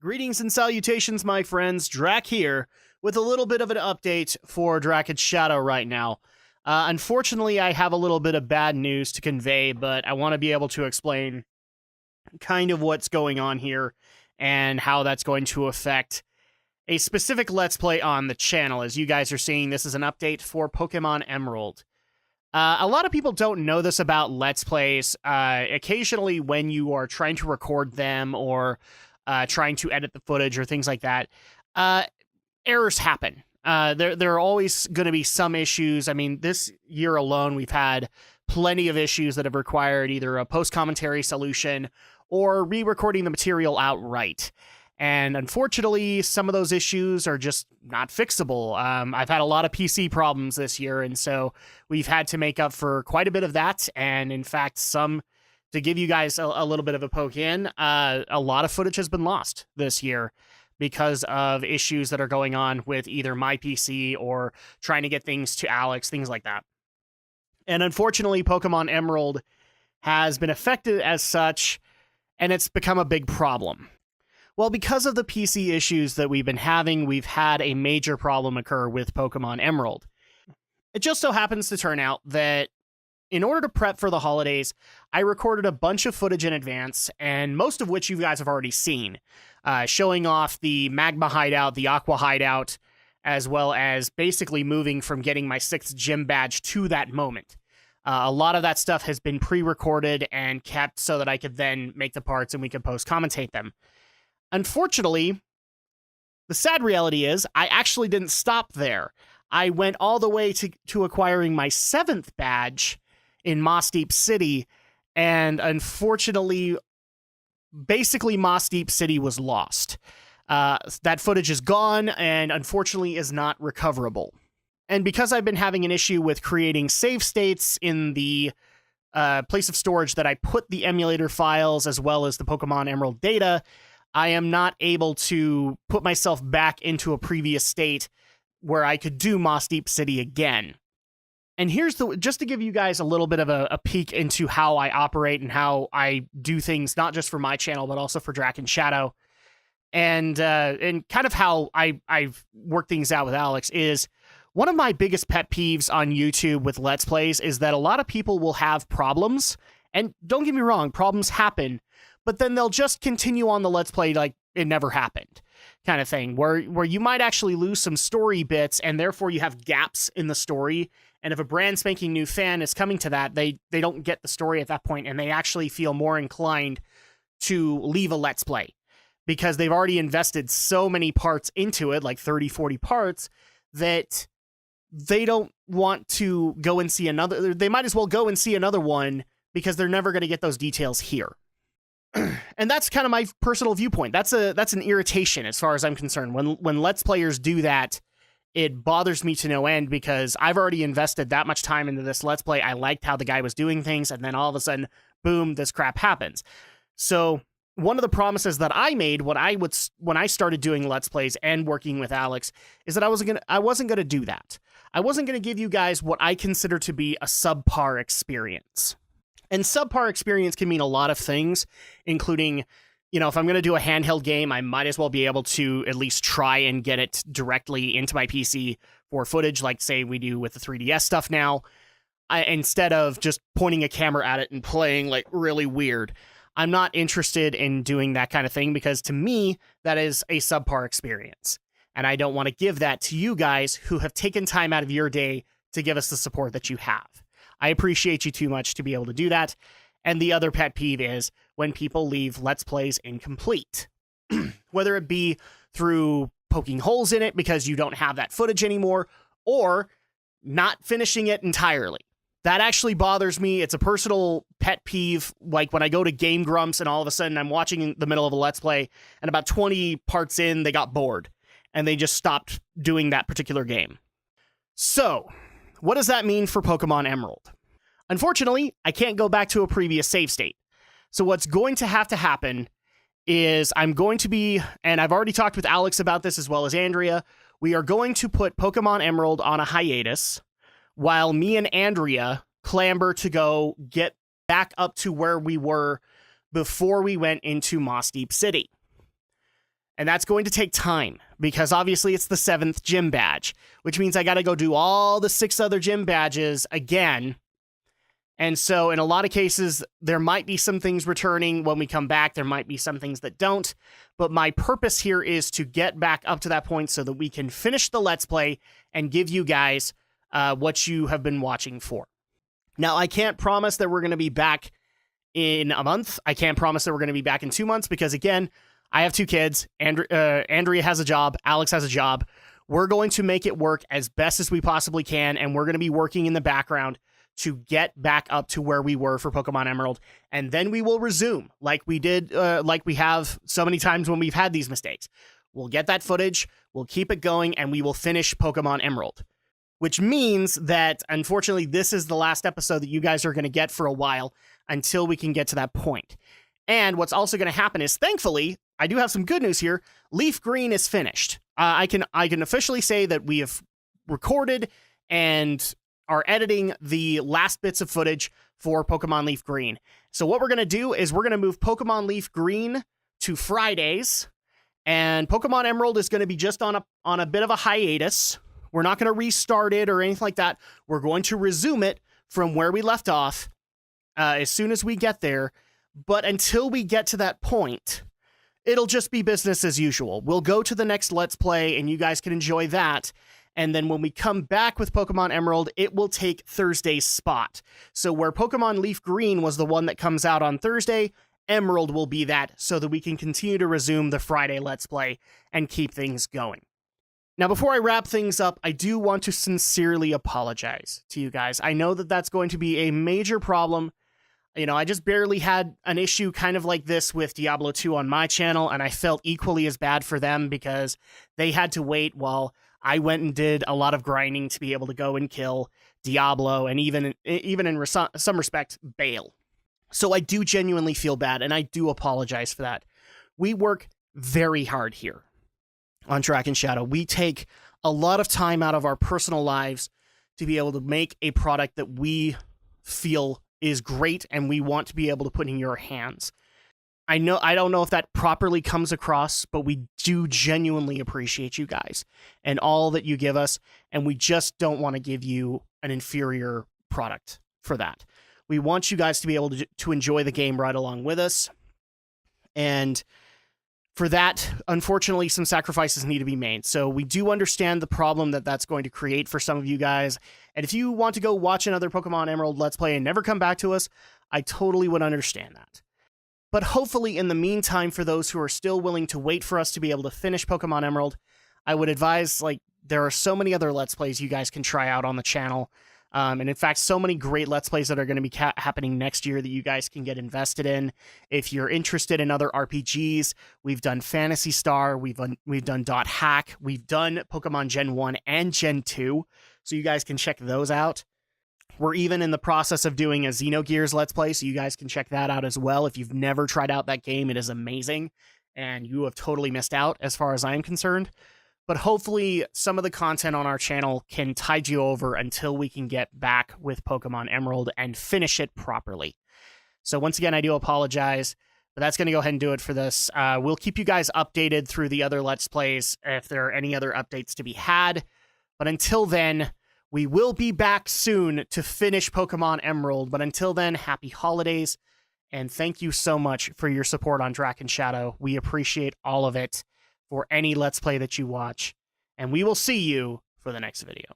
Greetings and salutations, my friends. Drak here with a little bit of an update for Drak Shadow right now. Unfortunately, I have a little bit of bad news to convey, but I want to be able to explain kind of what's going on here and how that's going to affect a specific Let's Play on the channel. As you guys are seeing, this is an update for Pokemon Emerald. A lot of people don't know this about Let's Plays. Occasionally, when you are trying to record them or trying to edit the footage or things like that, errors happen. There are always going to be some issues. I mean, this year alone, we've had plenty of issues that have required either a post-commentary solution or re-recording the material outright. And unfortunately, some of those issues are just not fixable. I've had a lot of PC problems this year, and so we've had to make up for quite a bit of that. And in fact, to give you guys a little bit of a poke in, a lot of footage has been lost this year because of issues that are going on with either my PC or trying to get things to Alex, things like that. And unfortunately, Pokemon Emerald has been affected as such, and it's become a big problem. Well, because of the PC issues that we've been having, we've had a major problem occur with Pokemon Emerald. It just so happens to turn out that in order to prep for the holidays, I recorded a bunch of footage in advance, and most of which you guys have already seen, showing off the Magma Hideout, the Aqua Hideout, as well as basically moving from getting my 6th gym badge to that moment. A lot of that stuff has been pre-recorded and kept so that I could then make the parts and we could post-commentate them. Unfortunately, the sad reality is I actually didn't stop there. I went all the way to acquiring my 7th badge in Moss Deep City, and unfortunately, basically Moss Deep City was lost. That footage is gone and unfortunately is not recoverable. And because I've been having an issue with creating save states in the place of storage that I put the emulator files as well as the Pokemon Emerald data, I am not able to put myself back into a previous state where I could do Moss Deep City again. And here's just to give you guys a little bit of a peek into how I operate and how I do things, not just for my channel, but also for Drak Shadow. And kind of how I've worked things out with Alex is one of my biggest pet peeves on YouTube with Let's Plays is that a lot of people will have problems. And don't get me wrong, problems happen, but then they'll just continue on the Let's Play like it never happened, kind of thing, where you might actually lose some story bits, and therefore you have gaps in the story. And if a brand spanking new fan is coming to that, they don't get the story at that point, and they actually feel more inclined to leave a Let's Play because they've already invested so many parts into it, like 30, 40 parts, that they don't want to go and see another. They might as well go and see another one because they're never going to get those details here. And that's kind of my personal viewpoint. That's an irritation as far as I'm concerned. When Let's Players do that, it bothers me to no end because I've already invested that much time into this Let's Play. I liked how the guy was doing things, and then all of a sudden, boom, this crap happens. So one of the promises that I made when I started doing Let's Plays and working with Alex is that I wasn't gonna do that. I wasn't gonna give you guys what I consider to be a subpar experience. And subpar experience can mean a lot of things, including, if I'm going to do a handheld game, I might as well be able to at least try and get it directly into my PC for footage, like, say, we do with the 3DS stuff now, instead of just pointing a camera at it and playing, like, really weird. I'm not interested in doing that kind of thing because, to me, that is a subpar experience. And I don't want to give that to you guys who have taken time out of your day to give us the support that you have. I appreciate you too much to be able to do that. And the other pet peeve is when people leave Let's Plays incomplete. Whether it be through poking holes in it because you don't have that footage anymore, or not finishing it entirely. That actually bothers me. It's a personal pet peeve, like when I go to Game Grumps and all of a sudden I'm watching in the middle of a Let's Play, and about 20 parts in, they got bored, and they just stopped doing that particular game. So, what does that mean for Pokemon Emerald? Unfortunately, I can't go back to a previous save state. So what's going to have to happen is I'm going to be, and I've already talked with Alex about this as well as Andrea, we are going to put Pokemon Emerald on a hiatus while me and Andrea clamber to go get back up to where we were before we went into Moss Deep City. And that's going to take time because obviously it's the 7th gym badge, which means I got to go do all the 6 other gym badges again. And so in a lot of cases, there might be some things returning when we come back. There might be some things that don't. But my purpose here is to get back up to that point so that we can finish the Let's Play and give you guys what you have been watching for. Now, I can't promise that we're going to be back in a month. I can't promise that we're going to be back in 2 months because, again, I have 2 kids. Andrea has a job. Alex has a job. We're going to make it work as best as we possibly can, and we're going to be working in the background to get back up to where we were for Pokemon Emerald, and then we will resume like we did, like we have so many times when we've had these mistakes. We'll get that footage, we'll keep it going, and we will finish Pokemon Emerald, which means that, unfortunately, this is the last episode that you guys are going to get for a while until we can get to that point. And what's also going to happen is, thankfully, I do have some good news here. Leaf Green is finished. I can officially say that we have recorded and are editing the last bits of footage for Pokemon Leaf Green. So what we're going to do is we're going to move Pokemon Leaf Green to Fridays, and Pokemon Emerald is going to be just on a bit of a hiatus. We're not going to restart it or anything like that. We're going to resume it from where we left off as soon as we get there. But until we get to that point, it'll just be business as usual. We'll go to the next Let's Play, and you guys can enjoy that. And then when we come back with Pokemon Emerald, it will take Thursday's spot. So where Pokemon Leaf Green was the one that comes out on Thursday, Emerald will be that, so that we can continue to resume the Friday Let's Play and keep things going. Now, before I wrap things up, I do want to sincerely apologize to you guys. I know that that's going to be a major problem. You know, I just barely had an issue kind of like this with Diablo 2 on my channel, and I felt equally as bad for them because they had to wait while I went and did a lot of grinding to be able to go and kill Diablo and even in some respect, Bale. So I do genuinely feel bad, and I do apologize for that. We work very hard here on Drak and Shadow. We take a lot of time out of our personal lives to be able to make a product that we feel is great and we want to be able to put in your hands. I don't know if that properly comes across, but we do genuinely appreciate you guys and all that you give us, and we just don't want to give you an inferior product for that. We want you guys to be able to enjoy the game right along with us, and for that, unfortunately, some sacrifices need to be made. So we do understand the problem that that's going to create for some of you guys, and if you want to go watch another Pokemon Emerald Let's Play and never come back to us, I totally would understand that. But hopefully, in the meantime, for those who are still willing to wait for us to be able to finish Pokemon Emerald, I would advise, there are so many other Let's Plays you guys can try out on the channel. And in fact, so many great Let's Plays that are going to be happening next year that you guys can get invested in. If you're interested in other RPGs, we've done Phantasy Star, we've done Dot Hack, we've done Pokemon Gen 1 and Gen 2, so you guys can check those out. We're even in the process of doing a Xenogears Let's Play, so you guys can check that out as well. If you've never tried out that game, it is amazing, and you have totally missed out as far as I'm concerned. But hopefully, some of the content on our channel can tide you over until we can get back with Pokemon Emerald and finish it properly. So once again, I do apologize, but that's going to go ahead and do it for this. We'll keep you guys updated through the other Let's Plays if there are any other updates to be had. But until then, we will be back soon to finish Pokemon Emerald, but until then, happy holidays, and thank you so much for your support on Drak and Shadow. We appreciate all of it for any Let's Play that you watch, and we will see you for the next video.